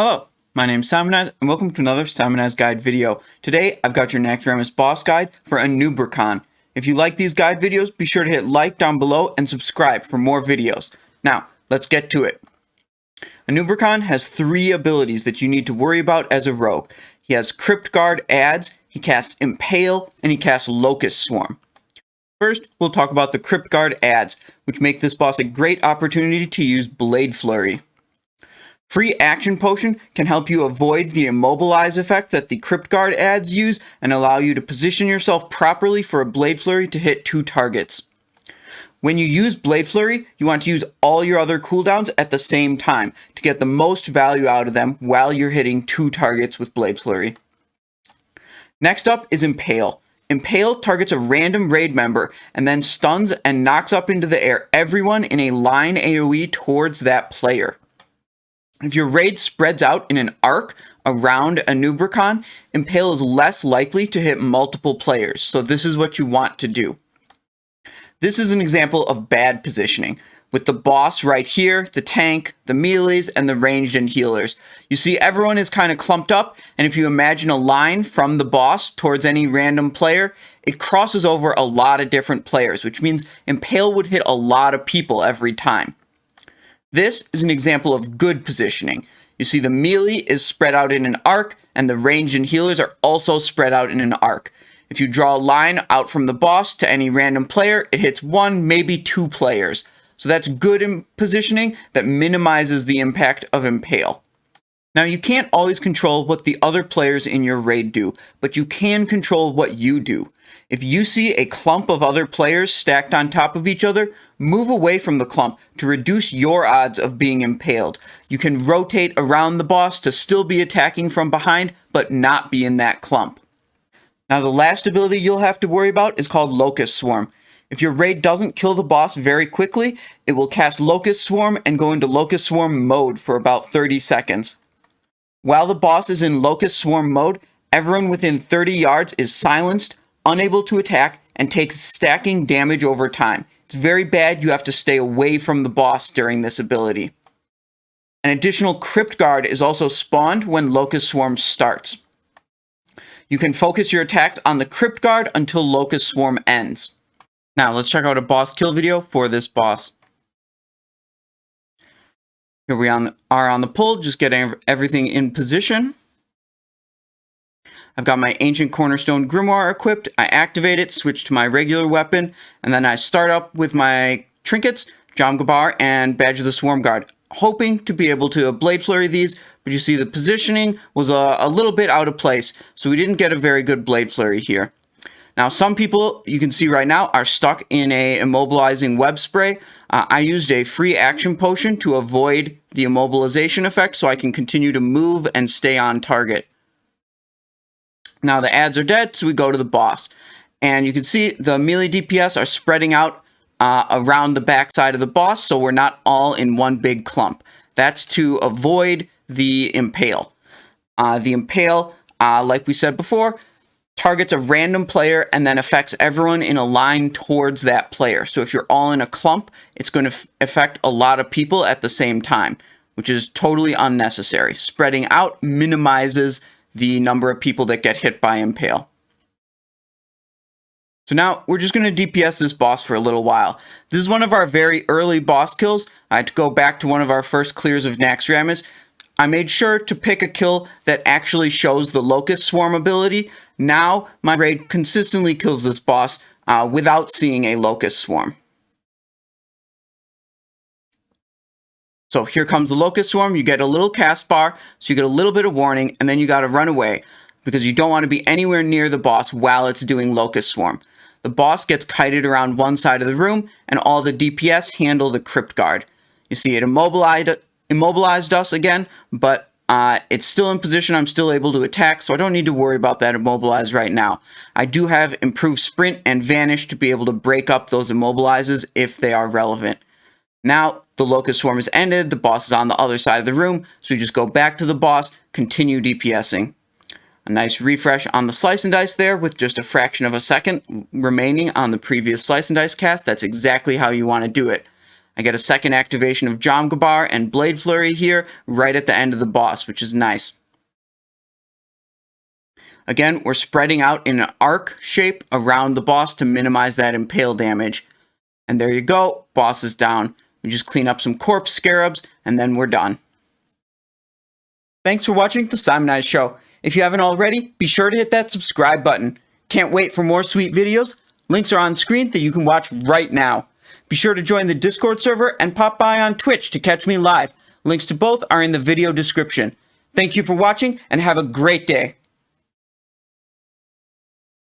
Hello, my name is Simonize, and welcome to another Simonize guide video. Today, I've got your Naxxramas boss guide for Anubrekhan. If you like these guide videos, be sure to hit like down below and subscribe for more videos. Now, let's get to it. Anubrekhan has 3 abilities that you need to worry about as a rogue. He has Crypt Guard adds, he casts Impale, and he casts Locust Swarm. First, we'll talk about the Crypt Guard adds, which make this boss a great opportunity to use Blade Flurry. Free Action Potion can help you avoid the Immobilize effect that the Crypt Guard adds use and allow you to position yourself properly for a Blade Flurry to hit 2 targets. When you use Blade Flurry, you want to use all your other cooldowns at the same time to get the most value out of them while you're hitting 2 targets with Blade Flurry. Next up is Impale. Impale targets a random raid member and then stuns and knocks up into the air everyone in a line AoE towards that player. If your raid spreads out in an arc around Anubrekhan, Impale is less likely to hit multiple players, so this is what you want to do. This is an example of bad positioning, with the boss right here, the tank, the melees, and the ranged and healers. You see everyone is kind of clumped up, and if you imagine a line from the boss towards any random player, it crosses over a lot of different players, which means Impale would hit a lot of people every time. This is an example of good positioning. You see the melee is spread out in an arc, and the ranged and healers are also spread out in an arc. If you draw a line out from the boss to any random player, it hits 1, maybe 2 players. So that's good positioning that minimizes the impact of Impale. Now you can't always control what the other players in your raid do, but you can control what you do. If you see a clump of other players stacked on top of each other, move away from the clump to reduce your odds of being impaled. You can rotate around the boss to still be attacking from behind, but not be in that clump. Now the last ability you'll have to worry about is called Locust Swarm. If your raid doesn't kill the boss very quickly, it will cast Locust Swarm and go into Locust Swarm mode for about 30 seconds. While the boss is in Locust Swarm mode, everyone within 30 yards is silenced, unable to attack, and takes stacking damage over time. It's very bad. You have to stay away from the boss during this ability. An additional Crypt Guard is also spawned when Locust Swarm starts. You can focus your attacks on the Crypt Guard until Locust Swarm ends. Now let's check out a boss kill video for this boss. Here we are on the pull, just getting everything in position. I've got my Ancient Cornerstone Grimoire equipped, I activate it, switch to my regular weapon, and then I start up with my trinkets, Jomgabar, and Badge of the Swarm Guard, hoping to be able to Blade Flurry these, but you see the positioning was a little bit out of place, so we didn't get a very good Blade Flurry here. Now some people, you can see right now, are stuck in a immobilizing web spray. I used a free action potion to avoid the immobilization effect so I can continue to move and stay on target. Now the adds are dead, so we go to the boss. And you can see the melee DPS are spreading out around the backside of the boss, so we're not all in one big clump. That's to avoid the Impale. The Impale, like we said before, targets a random player and then affects everyone in a line towards that player. So if you're all in a clump, it's going to affect a lot of people at the same time, which is totally unnecessary. Spreading out minimizes the number of people that get hit by Impale. So now we're just going to DPS this boss for a little while. This is one of our very early boss kills. I had to go back to one of our first clears of Naxxramas. I made sure to pick a kill that actually shows the Locust Swarm ability. Now my raid consistently kills this boss without seeing a Locust Swarm. So here comes the Locust Swarm. You get a little cast bar, so you get a little bit of warning, and then you got to run away because you don't want to be anywhere near the boss while it's doing Locust Swarm. The boss gets kited around one side of the room, and all the DPS handle the Crypt Guard. You see it immobilized us again, but it's still in position. I'm still able to attack, so I don't need to worry about that immobilize right now. I do have improved sprint and vanish to be able to break up those immobilizes if they are relevant. Now the Locust Swarm is ended, the boss is on the other side of the room, so we just go back to the boss, continue DPSing. A nice refresh on the Slice and Dice there with just a fraction of a second remaining on the previous Slice and Dice cast. That's exactly how you want to do it. I get a second activation of Jomgabar and Blade Flurry here right at the end of the boss, which is nice. Again, we're spreading out in an arc shape around the boss to minimize that impale damage. And there you go, boss is down. We just clean up some corpse scarabs, and then we're done. Thanks for watching the Simonize Show. If you haven't already, be sure to hit that subscribe button. Can't wait for more sweet videos? Links are on screen that you can watch right now. Be sure to join the Discord server and pop by on Twitch to catch me live. Links to both are in the video description. Thank you for watching and have a great day.